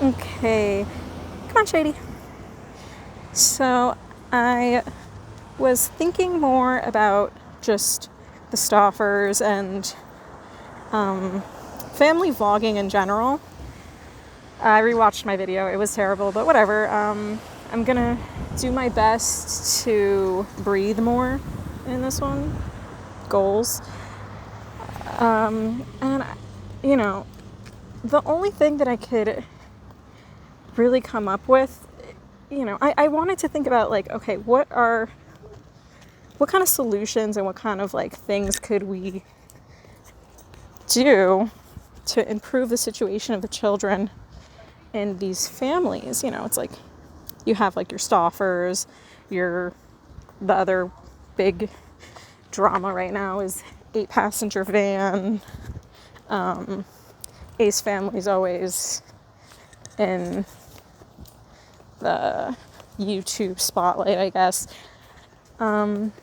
Okay, come on, Shady. So I was thinking more about just the Stoffers and family vlogging in general. I rewatched my video. It was terrible, but whatever. I'm gonna do my best to breathe more in this one. Goals. And, the only thing that I could really come up with, I wanted to think about, like, okay, what kind of solutions and what kind of, like, things could we do to improve the situation of the children in these families. It's like you have, like, your Stoffers, the other big drama right now is 8-passenger van. Ace family's always in the YouTube spotlight, I guess. And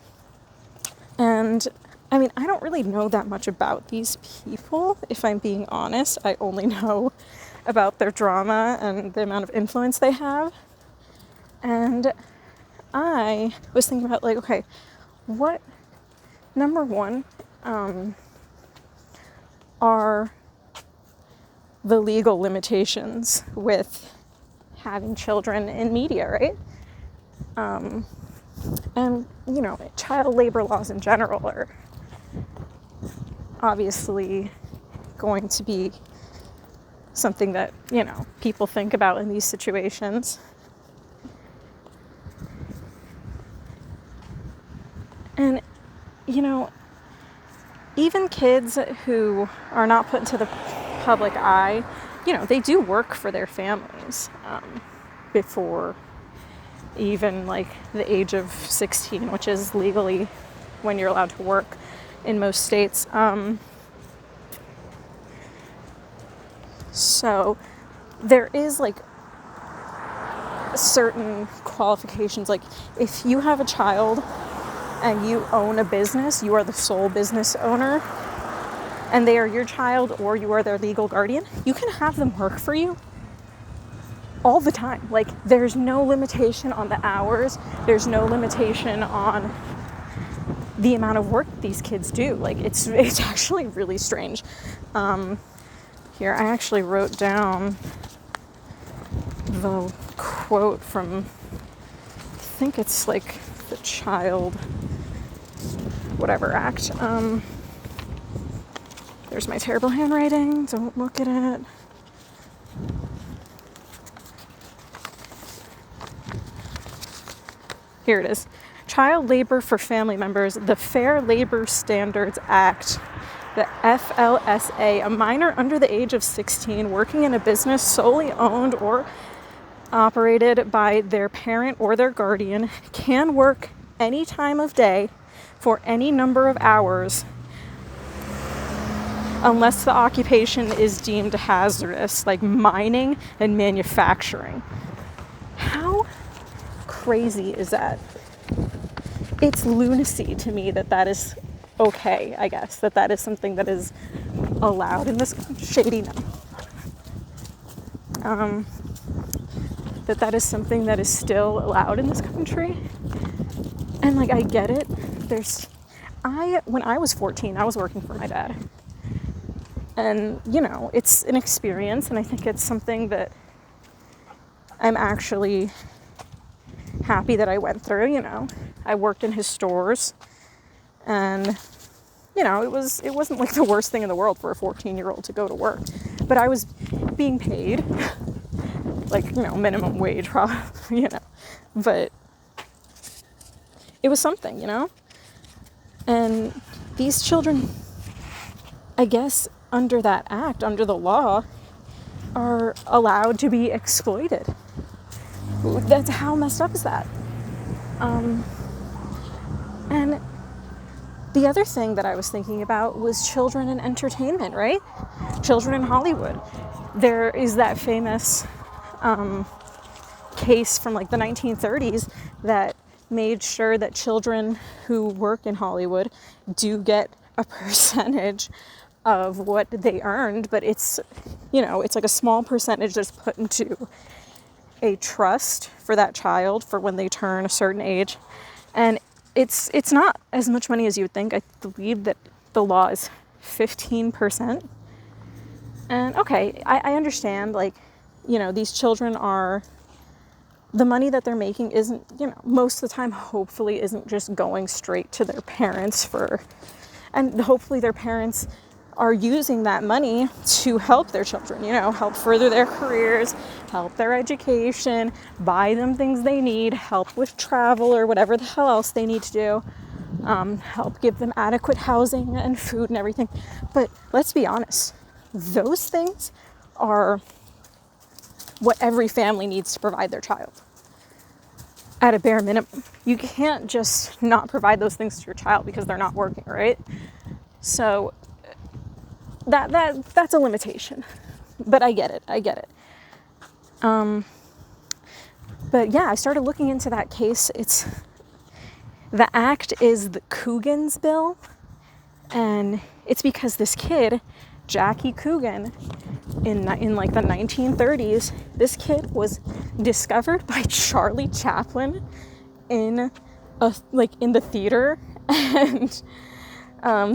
I mean, I don't really know that much about these people, if I'm being honest. I only know about their drama and the amount of influence they have. And I was thinking about, like, okay, what, number one, are the legal limitations with having children in media, right? And, child labor laws in general are obviously going to be something that, people think about in these situations. And, even kids who are not put into the public eye, they do work for their families before even, like, the age of 16, which is legally when you're allowed to work in most states. So there is, like, certain qualifications. Like, if you have a child and you own a business, you are the sole business owner, and they are your child or you are their legal guardian, you can have them work for you all the time. Like, there's no limitation on the hours. There's no limitation on the amount of work these kids do. Like, it's actually really strange. Here, I actually wrote down the quote from, I think it's like the Child Whatever Act. There's my terrible handwriting. Don't look at it. Here it is. Child labor for family members, the Fair Labor Standards Act, the FLSA. A minor under the age of 16 working in a business solely owned or operated by their parent or their guardian can work any time of day for any number of hours unless the occupation is deemed hazardous, like mining and manufacturing. How crazy is that? It's lunacy to me that is okay, I guess, that is something that is allowed in this shady now. That is something that is still allowed in this country. And, like, I get it. When I was 14, I was working for my dad. And, it's an experience, and I think it's something that I'm actually happy that I went through. I worked in his stores, and, it wasn't like the worst thing in the world for a 14-year-old to go to work. But I was being paid, like, minimum wage, probably, but it was something, and these children, I guess, under that act, under the law, are allowed to be exploited. That's how messed up is that? And the other thing that I was thinking about was children in entertainment, right? Children in Hollywood. There is that famous case from, like, the 1930s that made sure that children who work in Hollywood do get a percentage of what they earned, but it's, you know, it's like a small percentage that's put into a trust for that child for when they turn a certain age. And it's not as much money as you would think. I believe that the law is 15%. And okay, I understand, like, you know, these children are, the money that they're making isn't, you know, most of the time hopefully isn't just going straight to their parents for, and hopefully their parents are using that money to help their children, you know, help further their careers, help their education, buy them things they need, help with travel or whatever the hell else they need to do, help give them adequate housing and food and everything. But let's be honest, those things are what every family needs to provide their child at a bare minimum. You can't just not provide those things to your child because they're not working, right? So that's a limitation, but I get it. But yeah, I started looking into that case. The act is the Coogans bill, and it's because this kid, Jackie Coogan, in like the 1930s, this kid was discovered by Charlie Chaplin in the theater, and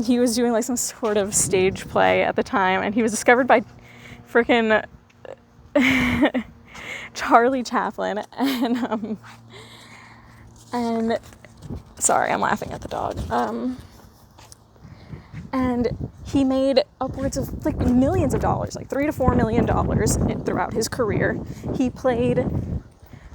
he was doing like some sort of stage play at the time, and he was discovered by freaking Charlie Chaplin, and sorry, I'm laughing at the dog. And he made upwards of like millions of dollars, like $3 to $4 million throughout his career. He played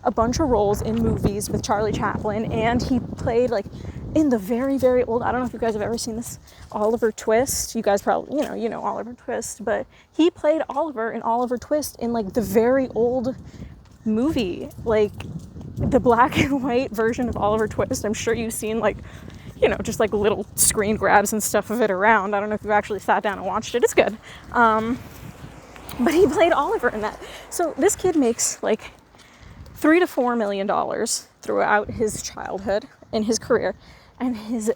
a bunch of roles in movies with Charlie Chaplin, and he played like in the very, very old, I don't know if you guys have ever seen this, Oliver Twist. You guys probably, you know Oliver Twist, but he played Oliver in Oliver Twist in like the very old movie, like the black and white version of Oliver Twist. I'm sure you've seen like, you know, just like little screen grabs and stuff of it around. I don't know if you actually sat down and watched it. It's good. But he played Oliver in that. So this kid makes like $3 to $4 million throughout his childhood in his career. And his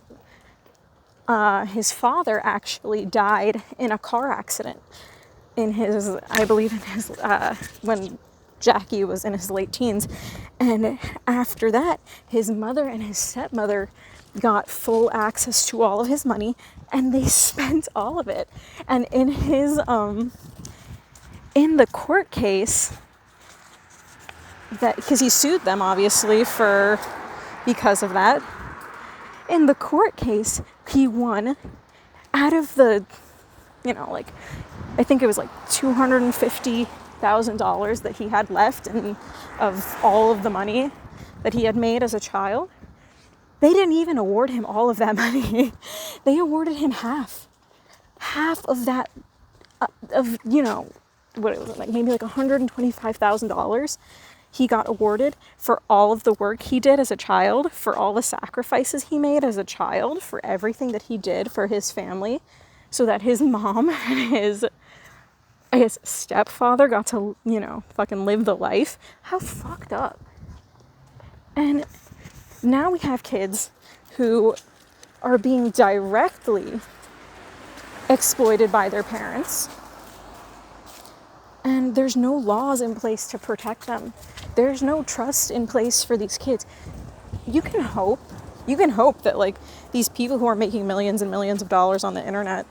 father actually died in a car accident when Jackie was in his late teens. And after that, his mother and his stepmother got full access to all of his money, and they spent all of it. And in his in the court case, that because he sued them obviously because of that, in the court case he won out of the, you know, like I think it was like $250,000 that he had left and of all of the money that he had made as a child. They didn't even award him all of that money. They awarded him half of that, of, you know, what it was like, maybe like $125,000 he got awarded for all of the work he did as a child, for all the sacrifices he made as a child, for everything that he did for his family, so that his mom and his stepfather got to, you know, fucking live the life. How fucked up. And now we have kids who are being directly exploited by their parents, and there's no laws in place to protect them. There's no trust in place for these kids. You can hope that like these people who are making millions and millions of dollars on the internet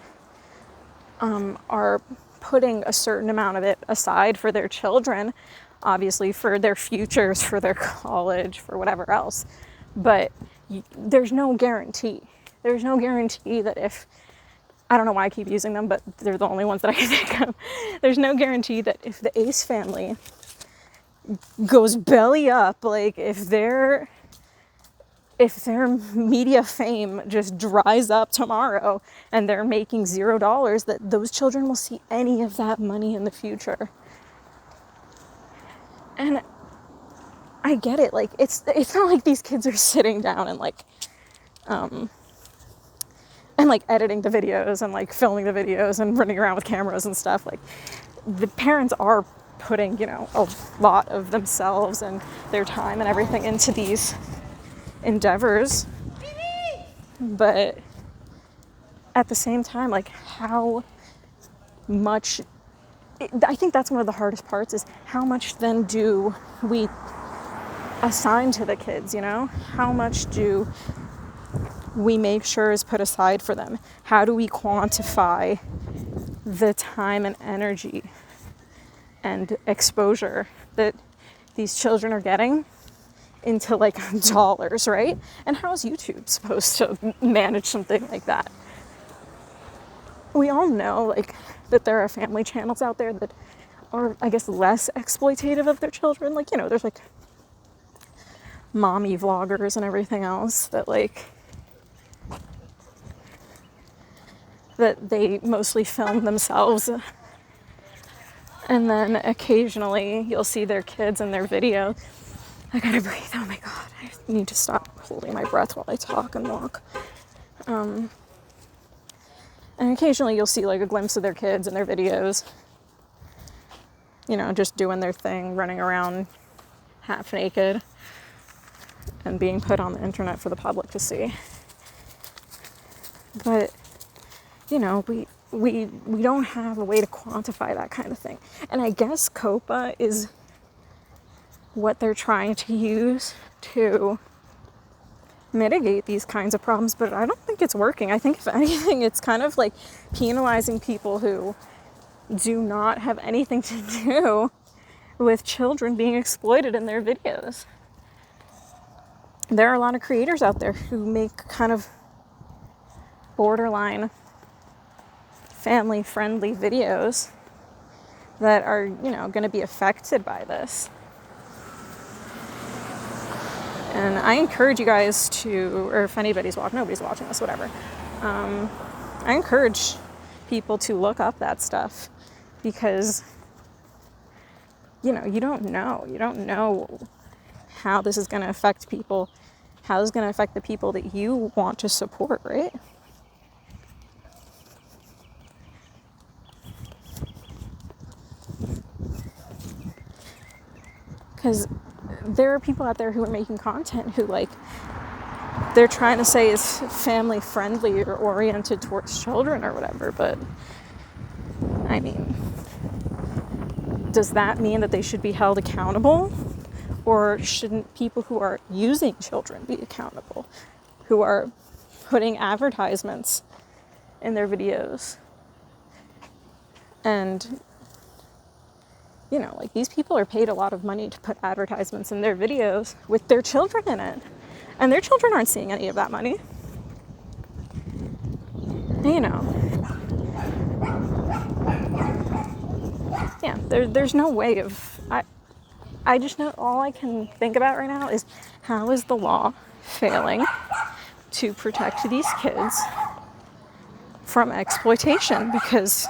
are putting a certain amount of it aside for their children, obviously for their futures, for their college, for whatever else. But there's no guarantee. There's no guarantee that if, I don't know why I keep using them, but they're the only ones that I can think of. There's no guarantee that if the Ace family goes belly up, like if their media fame just dries up tomorrow and they're making $0, that those children will see any of that money in the future. And I get it. Like it's not like these kids are sitting down and like editing the videos and like filming the videos and running around with cameras and stuff. Like the parents are putting, you know, a lot of themselves and their time and everything into these endeavors. But at the same time, like how much, I think that's one of the hardest parts, is how much then do we assign to the kids, you know? How much do we make sure is put aside for them? How do we quantify the time and energy and exposure that these children are getting into like dollars, right? And how is YouTube supposed to manage something like that? We all know like that there are family channels out there that are, I guess, less exploitative of their children. Like, you know, there's like mommy vloggers and everything else that like, that they mostly film themselves. And then occasionally you'll see their kids in their video. I gotta breathe. Oh my God. I need to stop holding my breath while I talk and walk. And occasionally you'll see like a glimpse of their kids in their videos. You know, just doing their thing, running around half naked and being put on the internet for the public to see. But, you know, we don't have a way to quantify that kind of thing. And I guess COPA is what they're trying to use to mitigate these kinds of problems, but I don't think it's working. I think if anything, it's kind of like penalizing people who do not have anything to do with children being exploited in their videos. There are a lot of creators out there who make kind of borderline family-friendly videos that are, you know, going to be affected by this. And I encourage you guys to, or if anybody's watching, nobody's watching this, whatever. I encourage people to look up that stuff because, you know, you don't know. You don't know how this is going to affect people, how it's going to affect the people that you want to support, right? Because there are people out there who are making content who, like, they're trying to say is family friendly or oriented towards children or whatever, but I mean, does that mean that they should be held accountable? Or shouldn't people who are using children be accountable, who are putting advertisements in their videos? And, you know, like, these people are paid a lot of money to put advertisements in their videos with their children in it. And their children aren't seeing any of that money. You know. Yeah, there's no way of... I just know, all I can think about right now is, how is the law failing to protect these kids from exploitation? Because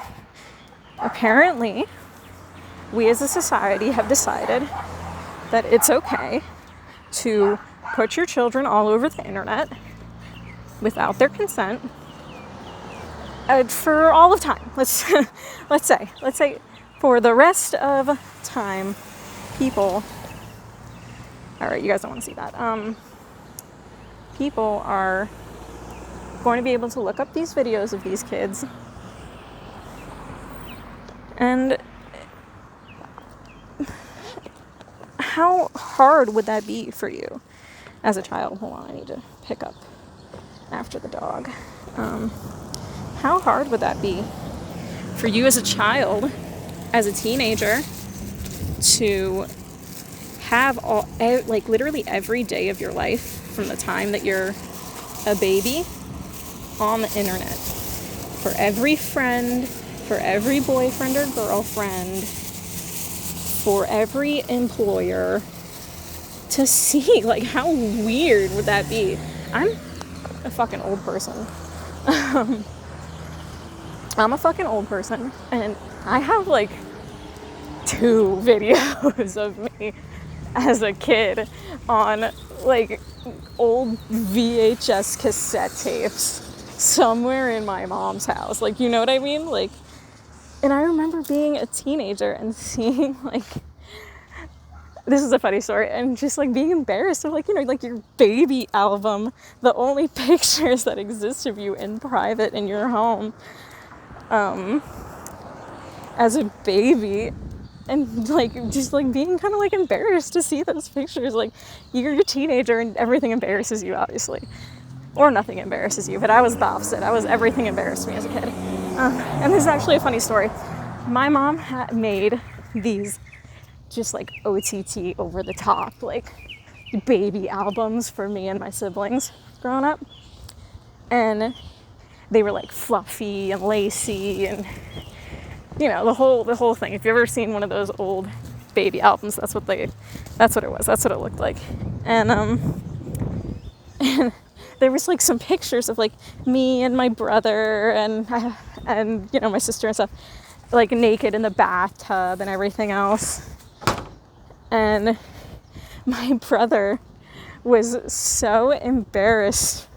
apparently we as a society have decided that it's okay to put your children all over the internet without their consent for all of time. Let's say for the rest of time, people, all right, you guys don't want to see that. People are going to be able to look up these videos of these kids, and how hard would that be for you as a child? Hold on, I need to pick up after the dog. How hard would that be for you as a child, as a teenager, to have literally every day of your life from the time that you're a baby on the internet, for every friend, for every boyfriend or girlfriend, for every employer to see? Like, how weird would that be? I'm a fucking old person. I'm a fucking old person, and I have like 2 videos of me as a kid on like old VHS cassette tapes somewhere in my mom's house. Like, you know what I mean? Like, and I remember being a teenager and seeing like, this is a funny story, and just like being embarrassed of, like, you know, like your baby album, the only pictures that exist of you in private in your home. as a baby, and like just like being kind of like embarrassed to see those pictures. Like, you're a teenager and everything embarrasses you, obviously, or nothing embarrasses you, but I was the opposite. Everything embarrassed me as a kid. And this is actually a funny story. My mom had made these just like OTT, over the top, like baby albums for me and my siblings growing up, and they were like fluffy and lacy and, you know, the whole thing. If you've ever seen one of those old baby albums, that's what it was. That's what it looked like. And and there was like some pictures of like me and my brother and you know, my sister and stuff, like naked in the bathtub and everything else. And my brother was so embarrassed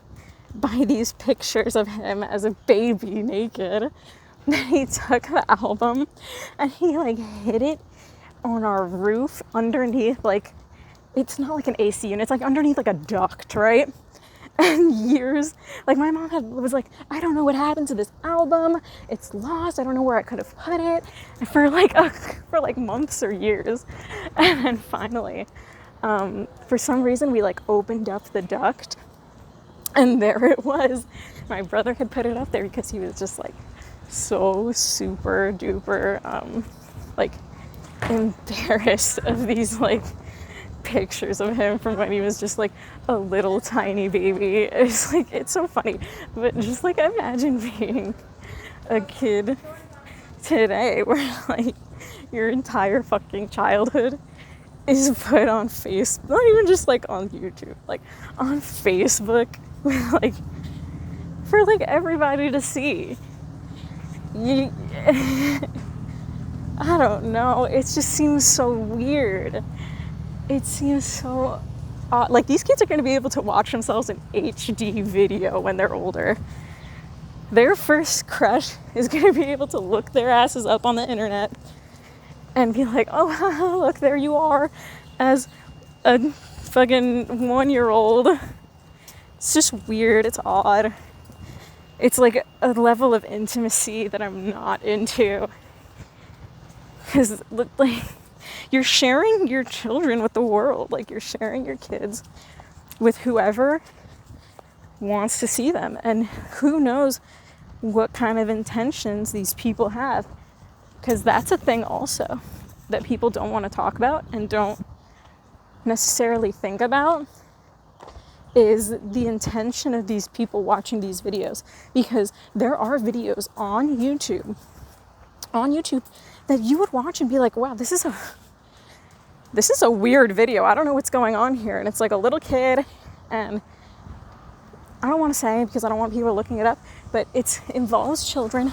by these pictures of him as a baby naked that he took the album and he like hid it on our roof underneath, like, it's not like an AC unit, it's like underneath like a duct, right? And years, like, my mom was like, I don't know what happened to this album, it's lost, I don't know where I could have put it, and for like months or years. And then finally, for some reason, we like opened up the duct, and there it was. My brother had put it up there because he was just like so super duper like embarrassed of these like pictures of him from when he was just like a little tiny baby. It's like, it's so funny, but just like imagine being a kid today where like your entire fucking childhood is put on Facebook, not even just like on YouTube, like on Facebook, like for like everybody to see. I don't know, it just seems so weird. It seems so odd. Like, these kids are going to be able to watch themselves in HD video when they're older. Their first crush is going to be able to look their asses up on the internet and be like, oh, look, there you are as a fucking 1-year-old. It's just weird. It's odd. It's like a level of intimacy that I'm not into. Because, like, you're sharing your children with the world. Like, you're sharing your kids with whoever wants to see them. And who knows what kind of intentions these people have. Because that's a thing also that people don't want to talk about and don't necessarily think about, is the intention of these people watching these videos. Because there are videos on YouTube that you would watch and be like, wow, this is a weird video. I don't know what's going on here. And it's like a little kid, and I don't want to say because I don't want people looking it up, but it involves children.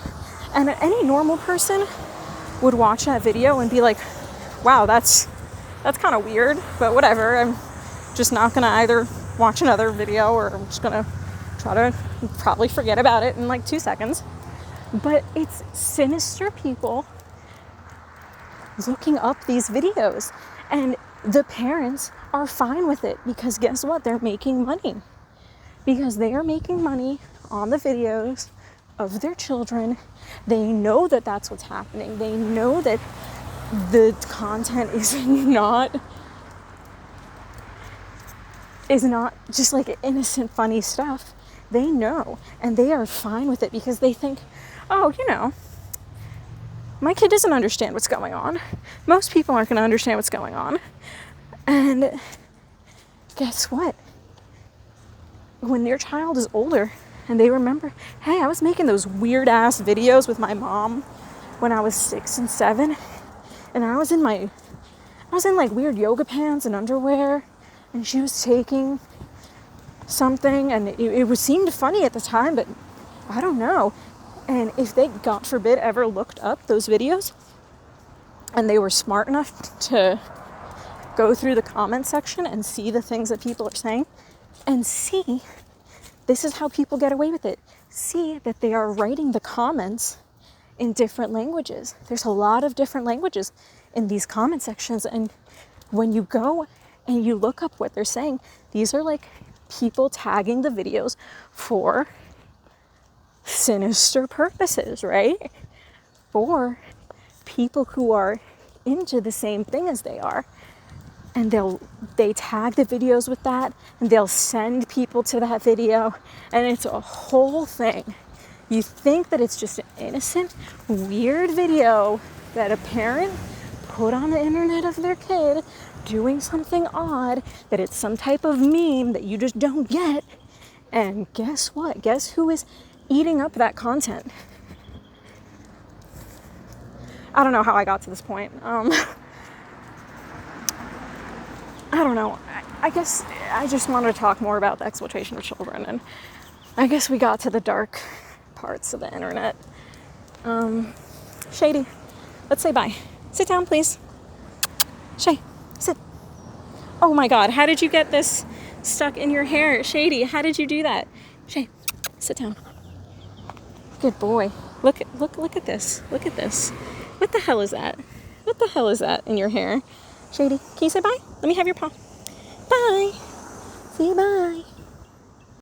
And any normal person would watch that video and be like, wow, that's kind of weird, but whatever. I'm just not going to either watch another video, or I'm just going to try to probably forget about it in like 2 seconds. But it's sinister people looking up these videos, and the parents are fine with it because guess what? They're making money. Because they are making money on the videos of their children. They know that that's what's happening. They know that the content is not just like innocent, funny stuff. They know, and they are fine with it because they think, oh, you know, my kid doesn't understand what's going on. Most people aren't going to understand what's going on. And guess what? When your child is older and they remember, hey, I was making those weird ass videos with my mom when I was 6 and 7, and I was in like weird yoga pants and underwear, and she was taking something, and it seemed funny at the time, but I don't know. And if they, God forbid, ever looked up those videos and they were smart enough to go through the comment section and see the things that people are saying and see, this is how people get away with it. See that they are writing the comments in different languages. There's a lot of different languages in these comment sections. And when you go and you look up what they're saying, these are like people tagging the videos for sinister purposes, right? For people who are into the same thing as they are. And they tag the videos with that, and they'll send people to that video, and it's a whole thing. You think that it's just an innocent, weird video that a parent put on the internet of their kid doing something odd, that it's some type of meme that you just don't get. And guess what? Guess who is eating up that content? I don't know how I got to this point. I don't know. I guess I just wanted to talk more about the exploitation of children, and I guess we got to the dark parts of the internet. Shady, let's say bye. Sit down, please. Shay, sit. Oh my God, how did you get this stuck in your hair? Shady, how did you do that? Shay, sit down. Good boy. Look at this. Look at this. What the hell is that? What the hell is that in your hair? Shady, can you say bye? Let me have your paw. Bye. Say bye.